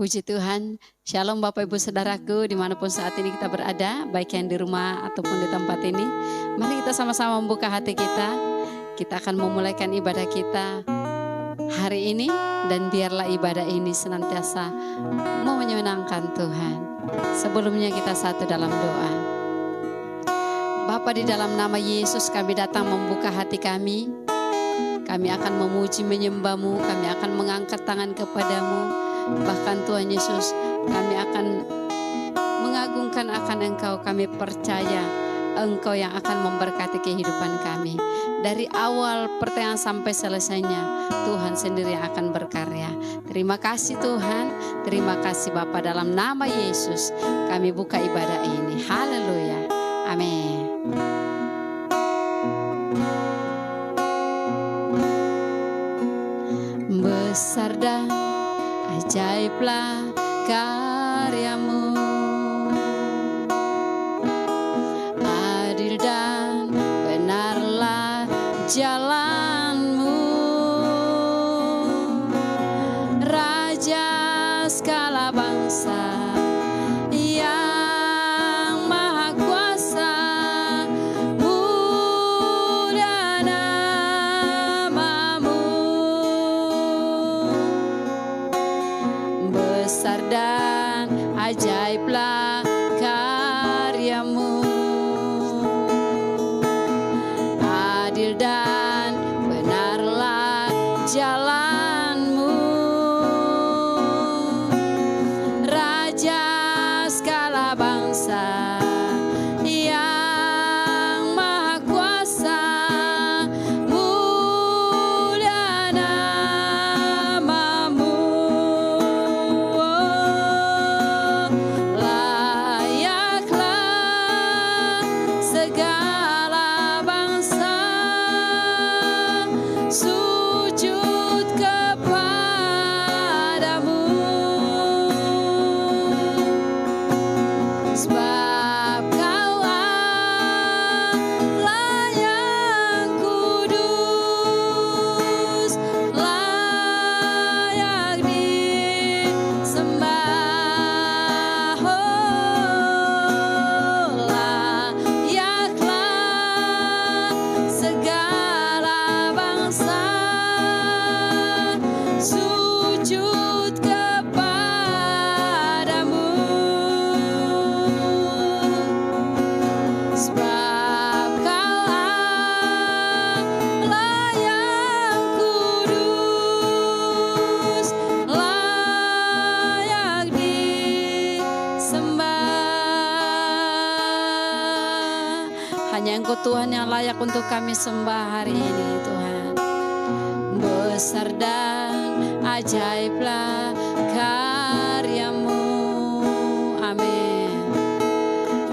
Puji Tuhan, Shalom Bapak Ibu Saudaraku dimanapun saat ini kita berada, baik yang di rumah ataupun di tempat ini. Mari kita sama-sama membuka hati kita akan memulaikan ibadah kita hari ini. Dan biarlah ibadah ini senantiasa mau menyenangkan Tuhan. Sebelumnya kita satu dalam doa. Bapa, di dalam nama Yesus kami datang membuka hati kami. Kami akan memuji menyembah-Mu, kami akan mengangkat tangan kepadamu. Bahkan Tuhan Yesus, kami akan mengagungkan akan Engkau. Kami percaya Engkau yang akan memberkati kehidupan kami. Dari awal pertengahan sampai selesainya, Tuhan sendiri yang akan berkarya. Terima kasih Tuhan, terima kasih Bapa. Dalam nama Yesus kami buka ibadah ini. Haleluya, amin. Besar dan ajaiblah karyamu, adil dan benarlah jalanmu, Raja segala bangsa yang maha kuasa, mulia namamu. Besar dan ajaiblah karyamu, adil dan benarlah jalanmu, Raja segala bangsa yang maha kuasa, mulia namamu. Layaklah segala bangsa sujud kepadamu, sebab Kaulah yang kudus, layak disembah. Layaklah segala bangsa sujud kepadamu, sebab Kaulah yang kudus, layak disembah. Hanya Engkau Tuhan yang layak untuk kami sembah hari ini Tuhan. Besar dan ajaiblah karyamu, amin.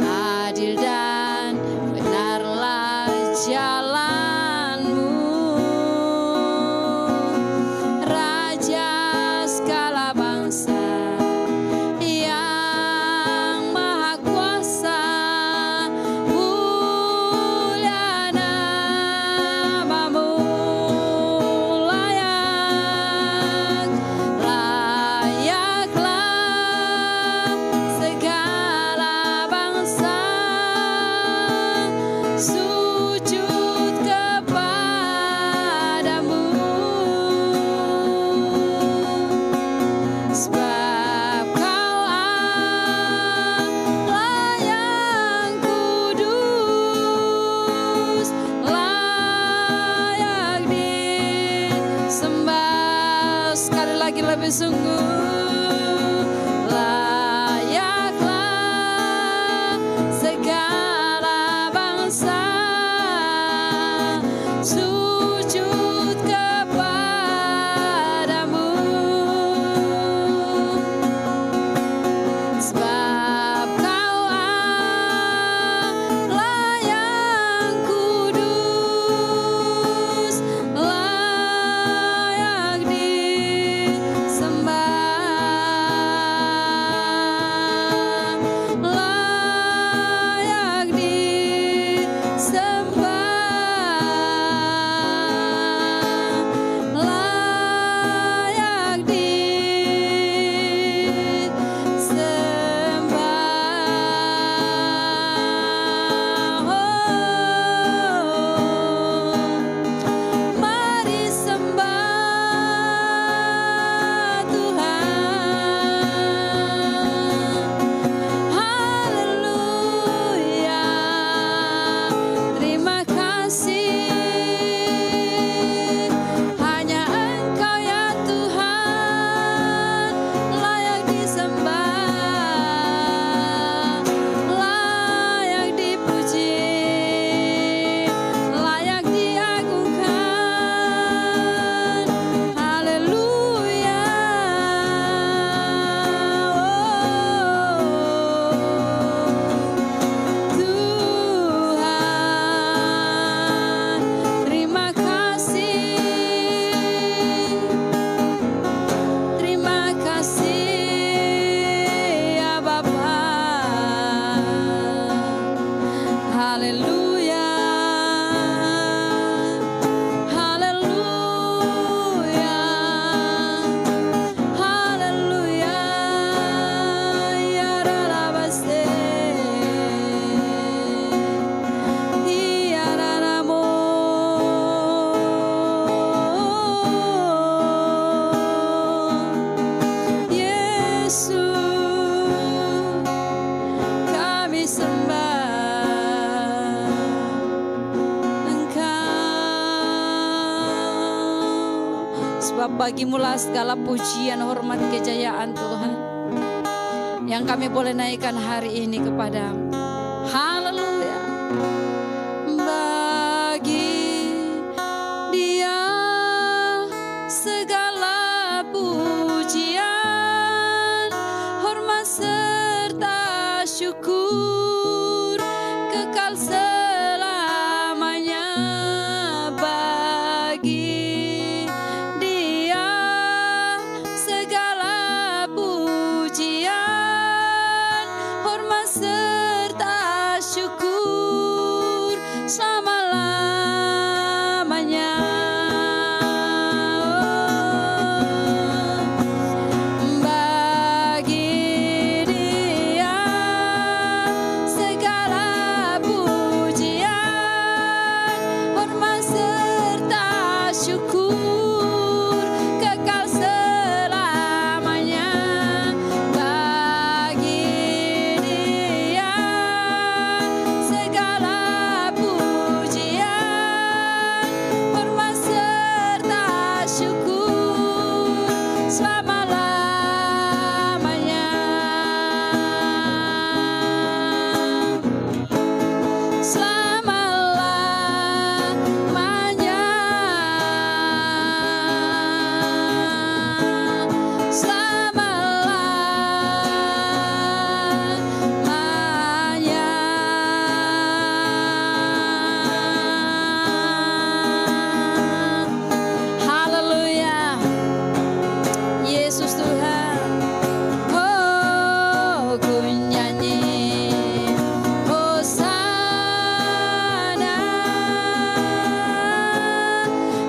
Adil dan benarlah jalanmu, Raja segala bangsa yang maha kuasa, mulia namamu. Layaklah segala bangsa sujud kepadamu, sebab Kaulah yang kudus, layak disembah. Sekali lagi lebih sungguh. Layaklah segala bangsa sujud kepadamu, sebab Kaulah yang kudus, layak disembah. Sebab bagimulah segala pujian, hormat, kejayaan Tuhan, yang kami boleh naikkan hari ini kepadamu. Haleluya. Bagi Dia segala pujian, hormat serta syukur kekal selamanya. Bagi Dia segala pujian, hormat serta syukur selama-lamanya. Bagi Dia segala pujian, hormat serta syukur kekal selamanya. Bagi Dia segala pujian, hormat serta syukur selama-lamanya. Selama-lamanya. Selama-lamanya. Haleluya. Yesus Tuhan. Oh, ku nyanyi Hosana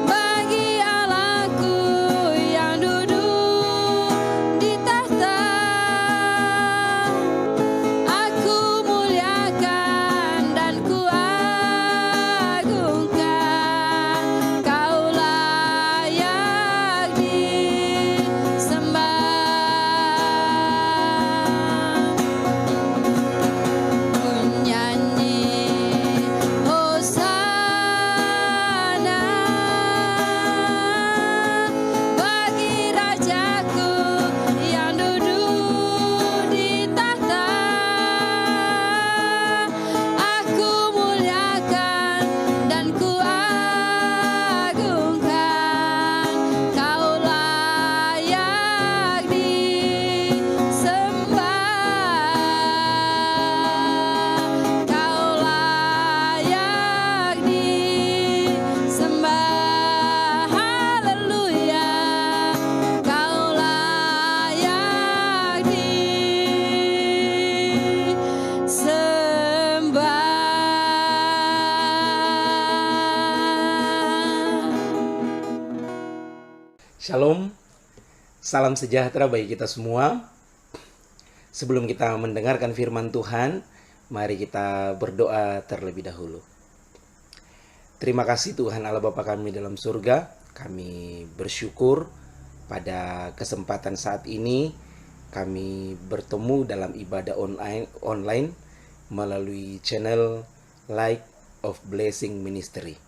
bagi Allahku yang duduk di tahta. Aku muliakan dan ku agungkan, Kau layak disembah. Ku nyanyi Hosana bagi Rajaku yang duduk di tahta. Aku muliakan dan ku agungkan, Kau layak disembah. Kau layak disembah. Haleluya. Kau layak disembah. Shalom, salam sejahtera bagi kita semua. Sebelum kita mendengarkan firman Tuhan, mari kita berdoa terlebih dahulu. Terima kasih Tuhan Allah Bapa kami dalam surga. Kami bersyukur pada kesempatan saat ini kami bertemu dalam ibadah online melalui channel Light of Blessing Ministry.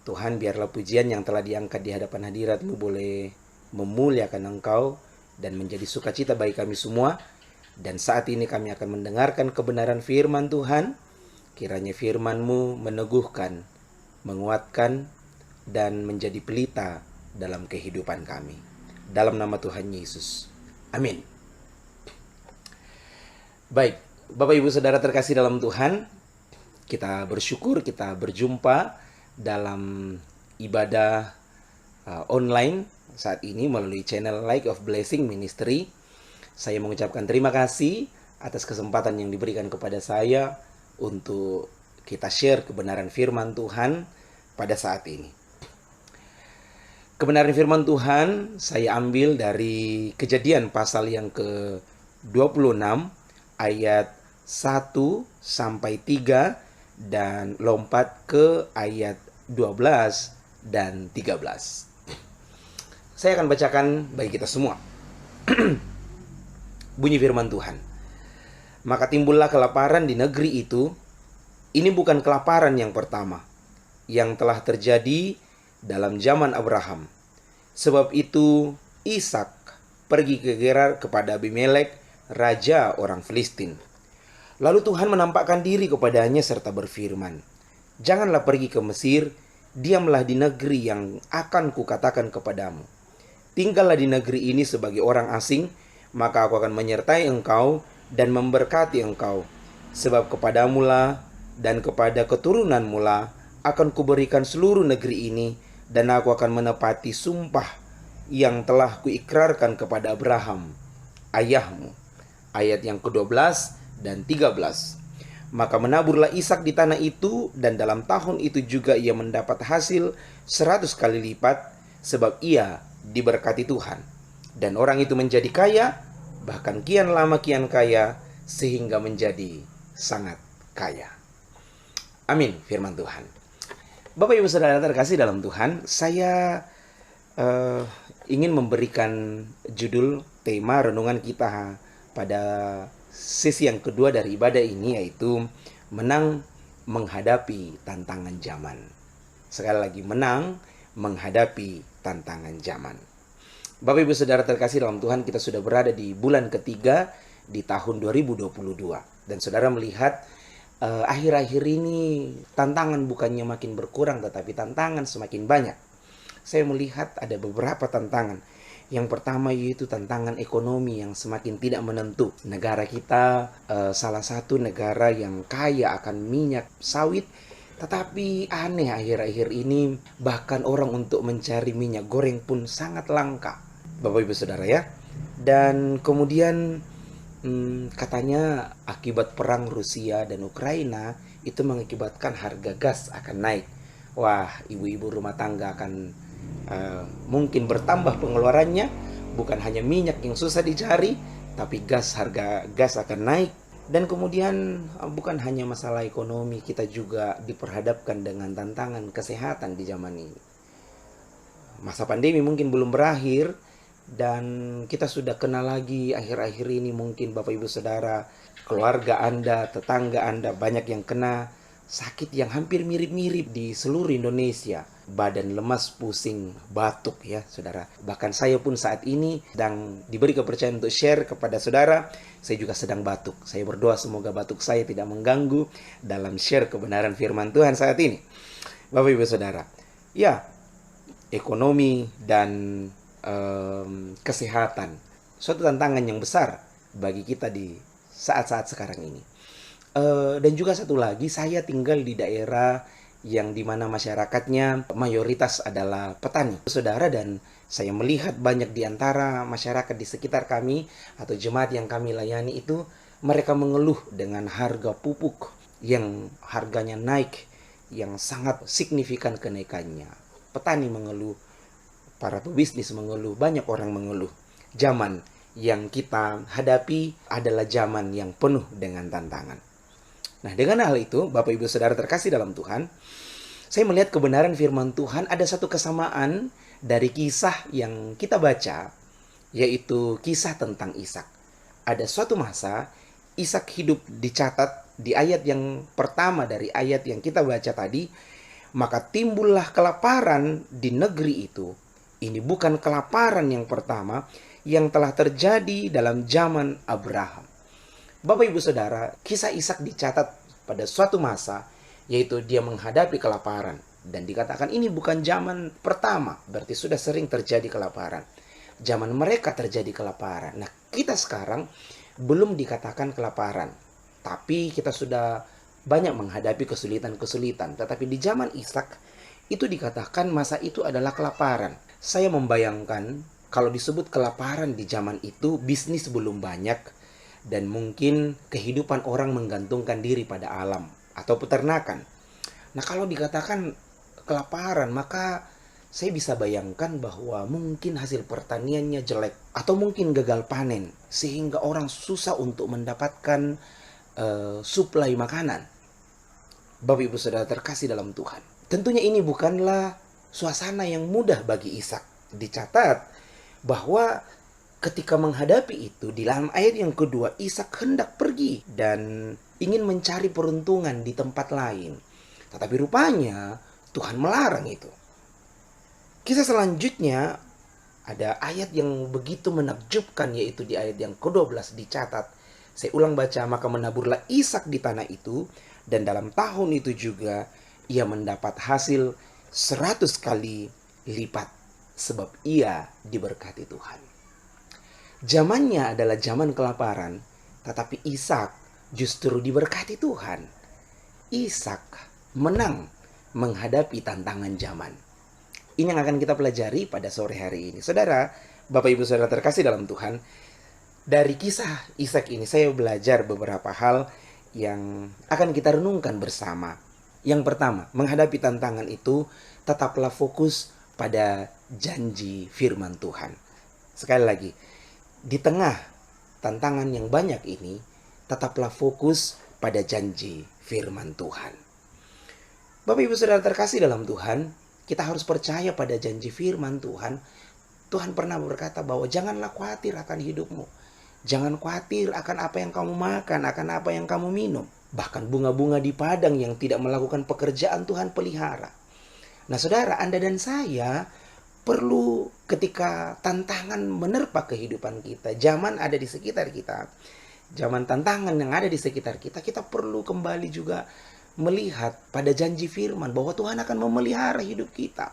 Tuhan, biarlah pujian yang telah diangkat di hadapan hadirat-Mu boleh memuliakan Engkau dan menjadi sukacita bagi kami semua. Dan saat ini kami akan mendengarkan kebenaran firman Tuhan. Kiranya firman-Mu meneguhkan, menguatkan, dan menjadi pelita dalam kehidupan kami. Dalam nama Tuhan Yesus. Amin. Baik, Bapak Ibu Saudara terkasih dalam Tuhan, kita bersyukur kita berjumpa dalam ibadah online saat ini melalui channel Light of Blessing Ministry. Saya mengucapkan terima kasih atas kesempatan yang diberikan kepada saya untuk kita share kebenaran firman Tuhan pada saat ini. Kebenaran firman Tuhan saya ambil dari Kejadian pasal yang ke-26 ayat 1 sampai 3 dan lompat ke ayat 12 dan 13. Saya akan bacakan bagi kita semua. Bunyi firman Tuhan. Maka timbullah kelaparan di negeri itu. Ini bukan kelaparan yang pertama yang telah terjadi dalam zaman Abraham. Sebab itu Ishak pergi ke Gerar kepada Abimelek, raja orang Filistin. Lalu Tuhan menampakkan diri kepadanya serta berfirman, "Janganlah pergi ke Mesir, diamlah di negeri yang akan kukatakan kepadamu. Tinggallah di negeri ini sebagai orang asing, maka aku akan menyertai engkau dan memberkati engkau. Sebab kepadamulah dan kepada keturunanmulah akan kuberikan seluruh negeri ini, dan aku akan menepati sumpah yang telah kuikrarkan kepada Abraham, ayahmu." Ayat yang ke-12 dan 13. Maka menaburlah Ishak di tanah itu, dan dalam tahun itu juga ia mendapat hasil 100 kali lipat, sebab ia diberkati Tuhan. Dan orang itu menjadi kaya, bahkan kian lama kian kaya, sehingga menjadi sangat kaya. Amin, firman Tuhan. Bapak Ibu Saudara terkasih dalam Tuhan, saya ingin memberikan judul tema renungan kita pada sesi yang kedua dari ibadah ini, yaitu menang menghadapi tantangan zaman. Sekali lagi, menang menghadapi tantangan zaman. Bapak Ibu Saudara terkasih dalam Tuhan, kita sudah berada di bulan ketiga di tahun 2022. Dan saudara melihat akhir-akhir ini tantangan bukannya makin berkurang, tetapi tantangan semakin banyak. Saya melihat ada beberapa tantangan. Yang pertama yaitu tantangan ekonomi yang semakin tidak menentu. Negara kita salah satu negara yang kaya akan minyak sawit, tetapi aneh akhir-akhir ini bahkan orang untuk mencari minyak goreng pun sangat langka, Bapak Ibu Saudara ya. Dan kemudian katanya akibat perang Rusia dan Ukraina itu mengakibatkan harga gas akan naik. Wah, ibu-ibu rumah tangga akan mungkin bertambah pengeluarannya. Bukan hanya minyak yang susah dicari, tapi harga gas akan naik. Dan kemudian bukan hanya masalah ekonomi, kita juga diperhadapkan dengan tantangan kesehatan di zaman ini. Masa pandemi mungkin belum berakhir, dan kita sudah kenal lagi akhir-akhir ini mungkin Bapak Ibu Saudara, keluarga Anda, tetangga Anda banyak yang kena sakit yang hampir mirip-mirip di seluruh Indonesia. Badan lemas, pusing, batuk ya saudara. Bahkan saya pun saat ini sedang diberi kepercayaan untuk share kepada saudara. Saya juga sedang batuk. Saya berdoa semoga batuk saya tidak mengganggu dalam share kebenaran firman Tuhan saat ini. Bapak Ibu Saudara, ya, ekonomi dan kesehatan suatu tantangan yang besar bagi kita di saat-saat sekarang ini. Dan juga satu lagi, saya tinggal di daerah yang dimana masyarakatnya mayoritas adalah petani, saudara, dan saya melihat banyak di antara masyarakat di sekitar kami atau jemaat yang kami layani itu, mereka mengeluh dengan harga pupuk yang harganya naik, yang sangat signifikan kenaikannya. Petani mengeluh, para pebisnis mengeluh, banyak orang mengeluh. Zaman yang kita hadapi adalah zaman yang penuh dengan tantangan. Nah, dengan hal itu, Bapak Ibu Saudara terkasih dalam Tuhan, saya melihat kebenaran firman Tuhan ada satu kesamaan dari kisah yang kita baca, yaitu kisah tentang Ishak. Ada suatu masa, Ishak hidup dicatat di ayat yang pertama dari ayat yang kita baca tadi, maka timbullah kelaparan di negeri itu. Ini bukan kelaparan yang pertama yang telah terjadi dalam zaman Abraham. Bapak Ibu Saudara, kisah Ishak dicatat pada suatu masa, yaitu dia menghadapi kelaparan. Dan dikatakan ini bukan zaman pertama, berarti sudah sering terjadi kelaparan. Zaman mereka terjadi kelaparan. Nah, kita sekarang belum dikatakan kelaparan, tapi kita sudah banyak menghadapi kesulitan-kesulitan. Tetapi di zaman Ishak, itu dikatakan masa itu adalah kelaparan. Saya membayangkan kalau disebut kelaparan di zaman itu, bisnis belum banyak, dan mungkin kehidupan orang menggantungkan diri pada alam atau peternakan. Nah, kalau dikatakan kelaparan, maka saya bisa bayangkan bahwa mungkin hasil pertaniannya jelek atau mungkin gagal panen, sehingga orang susah untuk mendapatkan suplai makanan. Bapak Ibu Saudara terkasih dalam Tuhan, tentunya ini bukanlah suasana yang mudah bagi Ishak. Dicatat bahwa ketika menghadapi itu, di dalam ayat yang kedua, Ishak hendak pergi dan ingin mencari peruntungan di tempat lain. Tetapi rupanya Tuhan melarang itu. Kisah selanjutnya, Ada ayat yang begitu menakjubkan, yaitu di ayat yang ke-12 dicatat. Saya ulang baca, maka menaburlah Ishak di tanah itu, dan dalam tahun itu juga ia mendapat hasil 100 kali lipat, sebab ia diberkati Tuhan. Zamannya adalah zaman kelaparan, tetapi Ishak justru diberkati Tuhan. Ishak menang menghadapi tantangan zaman. Ini yang akan kita pelajari pada sore hari ini. Saudara, Bapak Ibu Saudara terkasih dalam Tuhan, dari kisah Ishak ini saya belajar beberapa hal yang akan kita renungkan bersama. Yang pertama, menghadapi tantangan itu tetaplah fokus pada janji firman Tuhan. Sekali lagi, di tengah tantangan yang banyak ini, tetaplah fokus pada janji firman Tuhan. Bapak Ibu Saudara terkasih dalam Tuhan, kita harus percaya pada janji firman Tuhan. Tuhan pernah berkata bahwa janganlah khawatir akan hidupmu. Jangan khawatir akan apa yang kamu makan, akan apa yang kamu minum. Bahkan bunga-bunga di padang yang tidak melakukan pekerjaan Tuhan pelihara. Nah saudara, Anda dan saya perlu ketika tantangan menerpa kehidupan kita, zaman ada di sekitar kita, zaman tantangan yang ada di sekitar kita, kita perlu kembali juga melihat pada janji firman bahwa Tuhan akan memelihara hidup kita.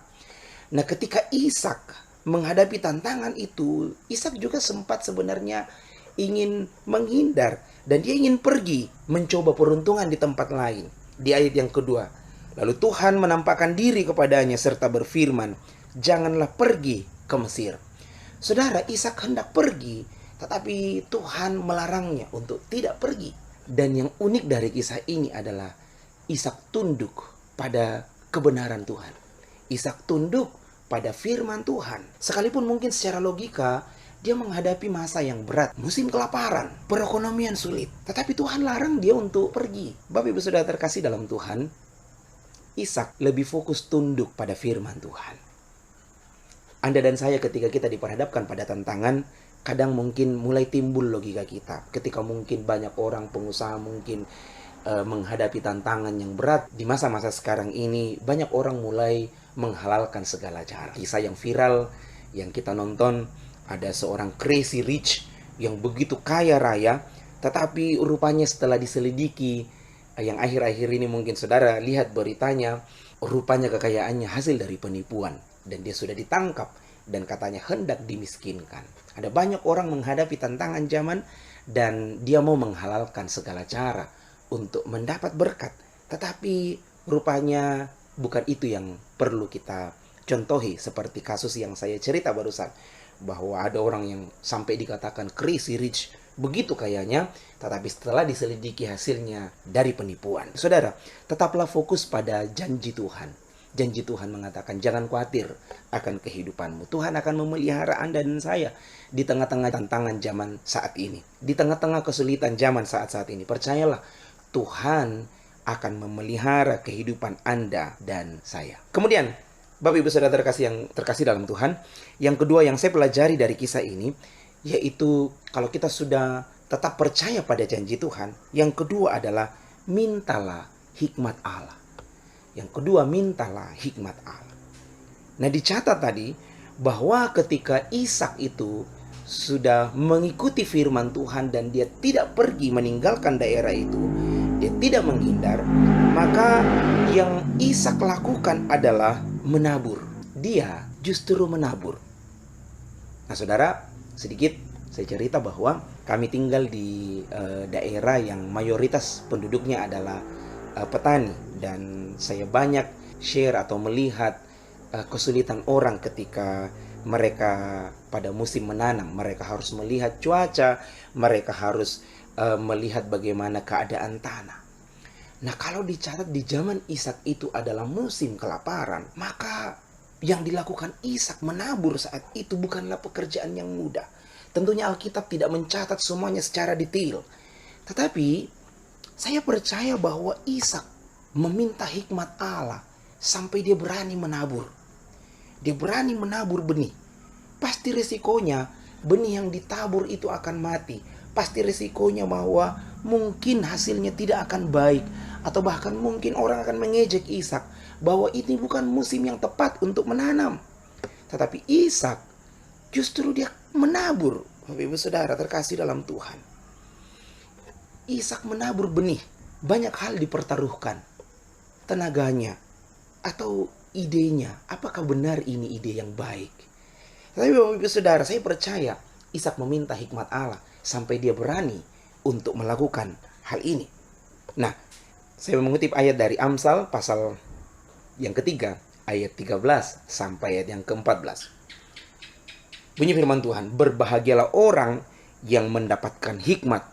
Nah ketika Ishak menghadapi tantangan itu, Ishak juga sempat sebenarnya ingin menghindar, dan dia ingin pergi mencoba peruntungan di tempat lain. Di ayat yang kedua, lalu Tuhan menampakkan diri kepadanya serta berfirman, janganlah pergi ke Mesir. Saudara, Ishak hendak pergi, tetapi Tuhan melarangnya untuk tidak pergi. Dan yang unik dari kisah ini adalah Ishak tunduk pada kebenaran Tuhan. Ishak tunduk pada firman Tuhan. Sekalipun mungkin secara logika dia menghadapi masa yang berat, musim kelaparan, perekonomian sulit, tetapi Tuhan larang dia untuk pergi. Bapak Ibu Saudara terkasih dalam Tuhan, Ishak lebih fokus tunduk pada firman Tuhan. Anda dan saya ketika kita diperhadapkan pada tantangan, kadang mungkin mulai timbul logika kita. Ketika mungkin banyak orang pengusaha mungkin menghadapi tantangan yang berat di masa-masa sekarang ini, banyak orang mulai menghalalkan segala cara. Kisah yang viral yang kita nonton, ada seorang crazy rich yang begitu kaya raya, tetapi rupanya setelah diselidiki, yang akhir-akhir ini mungkin saudara lihat beritanya, rupanya kekayaannya hasil dari penipuan, dan dia sudah ditangkap dan katanya hendak dimiskinkan. Ada banyak orang menghadapi tantangan zaman dan dia mau menghalalkan segala cara untuk mendapat berkat, tetapi rupanya bukan itu yang perlu kita contohi. Seperti kasus yang saya cerita barusan, bahwa ada orang yang sampai dikatakan crazy rich, begitu kayanya, tetapi setelah diselidiki hasilnya dari penipuan. Saudara, tetaplah fokus pada janji Tuhan. Janji Tuhan mengatakan jangan khawatir akan kehidupanmu. Tuhan akan memelihara Anda dan saya di tengah-tengah tantangan zaman saat ini, di tengah-tengah kesulitan zaman saat ini. Percayalah, Tuhan akan memelihara kehidupan Anda dan saya. Kemudian, Bapak Ibu Saudara terkasih dalam Tuhan, yang kedua yang saya pelajari dari kisah ini, yaitu kalau kita sudah tetap percaya pada janji Tuhan, yang kedua adalah mintalah hikmat Allah. Yang kedua, mintalah hikmat Allah. Nah, dicatat tadi bahwa ketika Ishak itu sudah mengikuti firman Tuhan dan dia tidak pergi meninggalkan daerah itu, dia tidak menghindar, maka yang Ishak lakukan adalah menabur. Dia justru menabur. Nah saudara, sedikit saya cerita bahwa kami tinggal di daerah yang mayoritas penduduknya adalah petani, dan saya banyak share atau melihat kesulitan orang ketika mereka pada musim menanam. Mereka harus melihat cuaca, mereka harus melihat bagaimana keadaan tanah. Nah, kalau dicatat di zaman Ishak itu adalah musim kelaparan, maka yang dilakukan Ishak menabur saat itu bukanlah pekerjaan yang mudah. Tentunya Alkitab tidak mencatat semuanya secara detail, tetapi saya percaya bahwa Ishak meminta hikmat Allah sampai dia berani menabur. Dia berani menabur benih. Pasti resikonya benih yang ditabur itu akan mati. Pasti resikonya bahwa mungkin hasilnya tidak akan baik, atau bahkan mungkin orang akan mengejek Ishak bahwa ini bukan musim yang tepat untuk menanam. Tetapi Ishak Justru dia menabur. Bapak Ibu Saudara terkasih dalam Tuhan. Ishak menabur benih. Banyak hal dipertaruhkan. Tenaganya atau idenya. Apakah benar ini ide yang baik? Tapi Bapak Ibu Saudara, saya percaya Ishak meminta hikmat Allah sampai dia berani untuk melakukan hal ini. Nah, saya mengutip ayat dari Amsal pasal yang ketiga, ayat 13 sampai ayat yang ke-14. Bunyi firman Tuhan, berbahagialah orang yang mendapatkan hikmat,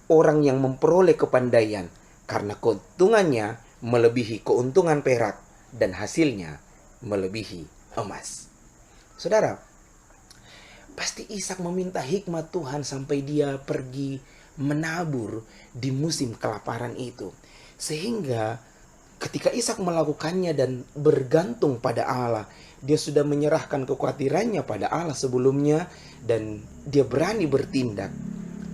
orang yang memperoleh kepandaian, karena keuntungannya melebihi keuntungan perak dan hasilnya melebihi emas. Saudara, pasti Ishak meminta hikmat Tuhan sampai dia pergi menabur di musim kelaparan itu. Sehingga ketika Ishak melakukannya dan bergantung pada Allah, dia sudah menyerahkan kekhawatirannya pada Allah sebelumnya, dan dia berani bertindak.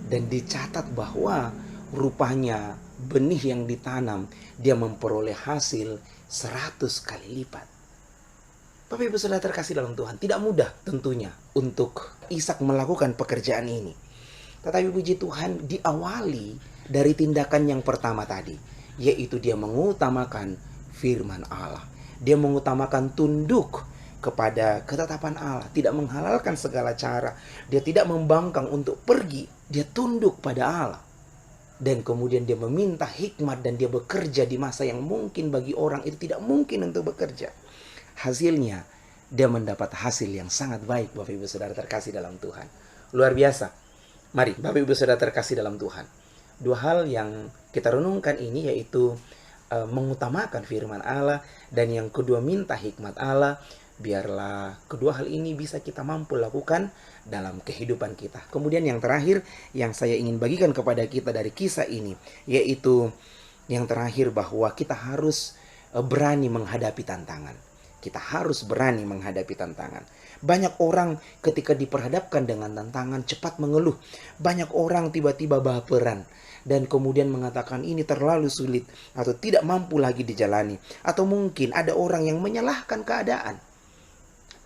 Dan dicatat bahwa rupanya benih yang ditanam, dia memperoleh hasil 100 kali lipat. Bapak Ibu Saudara terkasih dalam Tuhan, tidak mudah tentunya untuk Ishak melakukan pekerjaan ini. Tetapi puji Tuhan, diawali dari tindakan yang pertama tadi, yaitu dia mengutamakan firman Allah. Dia mengutamakan tunduk kepada ketetapan Allah, tidak menghalalkan segala cara. Dia tidak membangkang untuk pergi, dia tunduk pada Allah. Dan kemudian dia meminta hikmat dan dia bekerja di masa yang mungkin bagi orang itu tidak mungkin untuk bekerja. Hasilnya, dia mendapat hasil yang sangat baik, Bapak Ibu Saudara terkasih dalam Tuhan. Luar biasa. Mari, Bapak Ibu Saudara terkasih dalam Tuhan. Dua hal yang kita renungkan ini yaitu mengutamakan firman Allah, dan yang kedua minta hikmat Allah. Biarlah kedua hal ini bisa kita mampu lakukan dalam kehidupan kita. Kemudian yang terakhir yang saya ingin bagikan kepada kita dari kisah ini, yaitu yang terakhir bahwa kita harus berani menghadapi tantangan. Kita harus berani menghadapi tantangan. Banyak orang ketika diperhadapkan dengan tantangan cepat mengeluh. Banyak orang tiba-tiba baperan dan kemudian mengatakan ini terlalu sulit atau tidak mampu lagi dijalani. Atau mungkin ada orang yang menyalahkan keadaan.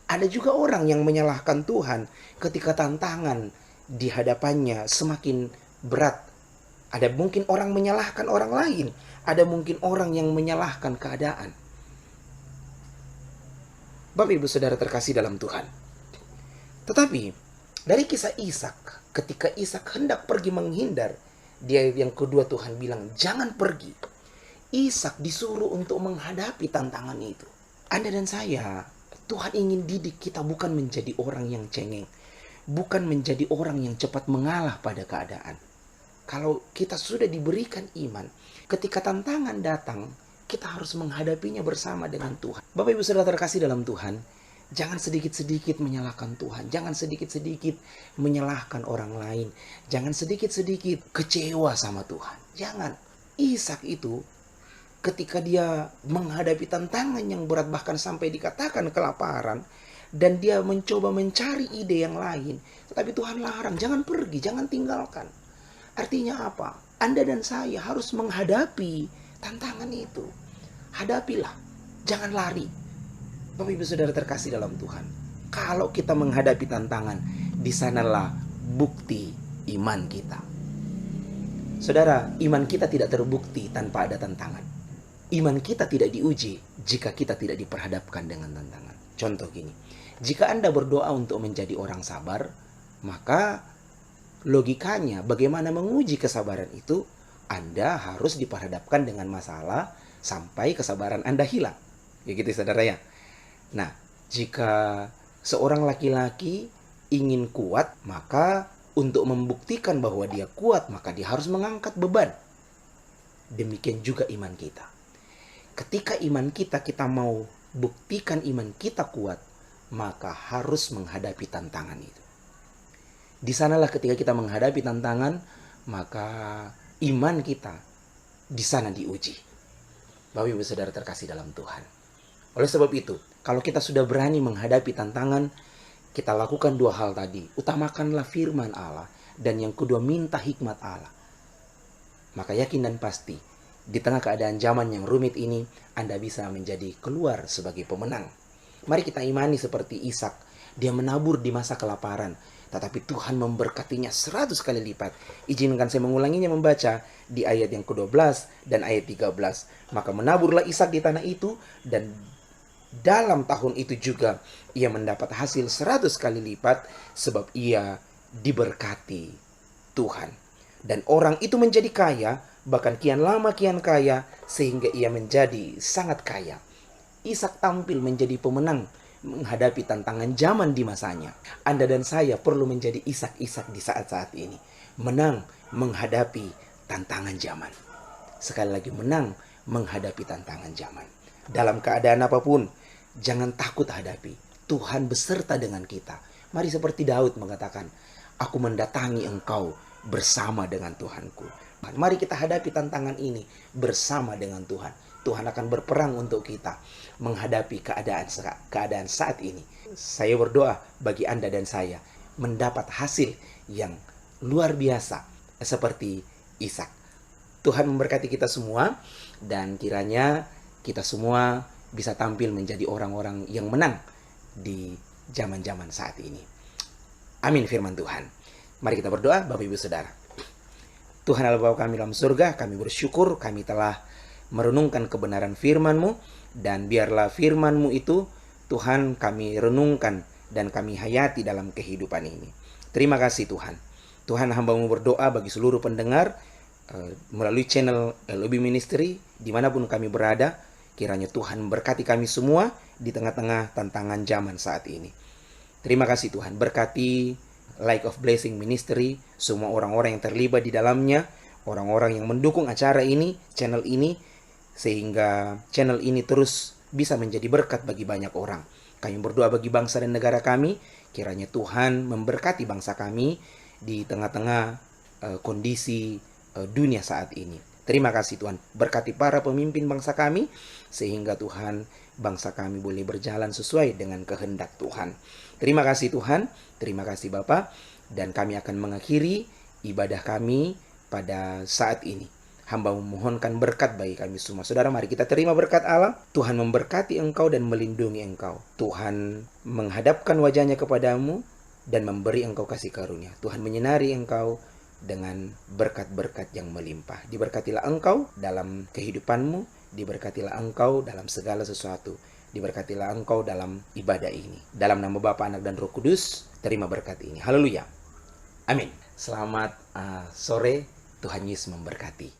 Ada juga orang yang menyalahkan Tuhan ketika tantangan di hadapannya semakin berat. Ada mungkin orang menyalahkan orang lain. Ada mungkin orang yang menyalahkan keadaan. Bapak Ibu Saudara terkasih dalam Tuhan. Tetapi dari kisah Ishak, ketika Ishak hendak pergi menghindar, dia yang kedua Tuhan bilang jangan pergi. Ishak disuruh untuk menghadapi tantangan itu. Anda dan saya, Tuhan ingin didik kita bukan menjadi orang yang cengeng, bukan menjadi orang yang cepat mengalah pada keadaan. Kalau kita sudah diberikan iman, ketika tantangan datang, kita harus menghadapinya bersama dengan Tuhan. Bapak Ibu Saudara terkasih dalam Tuhan, jangan sedikit-sedikit menyalahkan Tuhan, jangan sedikit-sedikit menyalahkan orang lain, jangan sedikit-sedikit kecewa sama Tuhan. Jangan. Ishak itu ketika dia menghadapi tantangan yang berat, bahkan sampai dikatakan kelaparan, dan dia mencoba mencari ide yang lain, tetapi Tuhan larang, jangan pergi, jangan tinggalkan. Artinya apa? Anda dan saya harus menghadapi tantangan itu. Hadapilah, jangan lari. Bapak Ibu Saudara terkasih dalam Tuhan, kalau kita menghadapi tantangan, di sanalah bukti iman kita. Saudara, iman kita tidak terbukti tanpa ada tantangan. Iman kita tidak diuji jika kita tidak diperhadapkan dengan tantangan. Contoh gini, jika Anda berdoa untuk menjadi orang sabar, maka logikanya bagaimana menguji kesabaran itu, Anda harus diperhadapkan dengan masalah sampai kesabaran Anda hilang. Ya gitu saudara ya. Nah, jika seorang laki-laki ingin kuat, maka untuk membuktikan bahwa dia kuat, maka dia harus mengangkat beban. Demikian juga iman kita. Ketika iman kita mau buktikan iman kita kuat, maka harus menghadapi tantangan itu. Di sanalah ketika kita menghadapi tantangan, maka iman kita di sana diuji. Bapak Ibu Saudara terkasih dalam Tuhan. Oleh sebab itu, kalau kita sudah berani menghadapi tantangan, kita lakukan dua hal tadi. Utamakanlah firman Allah, dan yang kedua minta hikmat Allah. Maka yakin dan pasti, di tengah keadaan zaman yang rumit ini, Anda bisa menjadi keluar sebagai pemenang. Mari kita imani seperti Ishak, Dia menabur di masa kelaparan, tetapi Tuhan memberkatinya 100 kali lipat. Izinkan saya mengulanginya, membaca di ayat yang ke-12 dan ayat 13. Maka menaburlah Ishak di tanah itu, dan dalam tahun itu juga ia mendapat hasil 100 kali lipat, sebab ia diberkati Tuhan. Dan orang itu menjadi kaya, bahkan kian lama kian kaya, sehingga ia menjadi sangat kaya. Ishak tampil menjadi pemenang menghadapi tantangan zaman di masanya. Anda dan saya perlu menjadi Ishak-Ishak di saat-saat ini. Menang menghadapi tantangan zaman. Sekali lagi, menang menghadapi tantangan zaman. Dalam keadaan apapun, jangan takut hadapi. Tuhan beserta dengan kita. Mari seperti Daud mengatakan, aku mendatangi engkau bersama dengan Tuhanku. Mari kita hadapi tantangan ini bersama dengan Tuhan. Tuhan akan berperang untuk kita menghadapi keadaan saat ini. Saya berdoa bagi Anda dan saya mendapat hasil yang luar biasa seperti Ishak. Tuhan memberkati kita semua, dan kiranya kita semua bisa tampil menjadi orang-orang yang menang di zaman-zaman saat ini. Amin firman Tuhan. Mari kita berdoa, Bapak Ibu Saudara. Tuhan Allah Bapa kami dalam surga, kami bersyukur kami telah merenungkan kebenaran firman-Mu, dan biarlah firman-Mu itu Tuhan kami renungkan dan kami hayati dalam kehidupan ini. Terima kasih Tuhan. Tuhan, hamba-Mu berdoa bagi seluruh pendengar melalui channel LOB Ministry dimanapun kami berada. Kiranya Tuhan berkati kami semua di tengah-tengah tantangan zaman saat ini. Terima kasih Tuhan. Berkati Light of Blessing Ministry, semua orang-orang yang terlibat di dalamnya, orang-orang yang mendukung acara ini, channel ini, sehingga channel ini terus bisa menjadi berkat bagi banyak orang. Kami berdoa bagi bangsa dan negara kami, kiranya Tuhan memberkati bangsa kami di tengah-tengah kondisi dunia saat ini. Terima kasih Tuhan, berkati para pemimpin bangsa kami, sehingga Tuhan, bangsa kami boleh berjalan sesuai dengan kehendak Tuhan. Terima kasih Tuhan, terima kasih Bapa, dan kami akan mengakhiri ibadah kami pada saat ini. Hamba memohonkan berkat bagi kami semua. Saudara, mari kita terima berkat Allah. Tuhan memberkati engkau dan melindungi engkau. Tuhan menghadapkan wajahnya kepadamu dan memberi engkau kasih karunia. Tuhan menyinari engkau dengan berkat-berkat yang melimpah. Diberkatilah engkau dalam kehidupanmu, diberkatilah engkau dalam segala sesuatu, diberkatilah engkau dalam ibadah ini. Dalam nama Bapa, Anak, dan Roh Kudus, terima berkat ini. Haleluya. Amin. Selamat sore, Tuhan Yesus memberkati.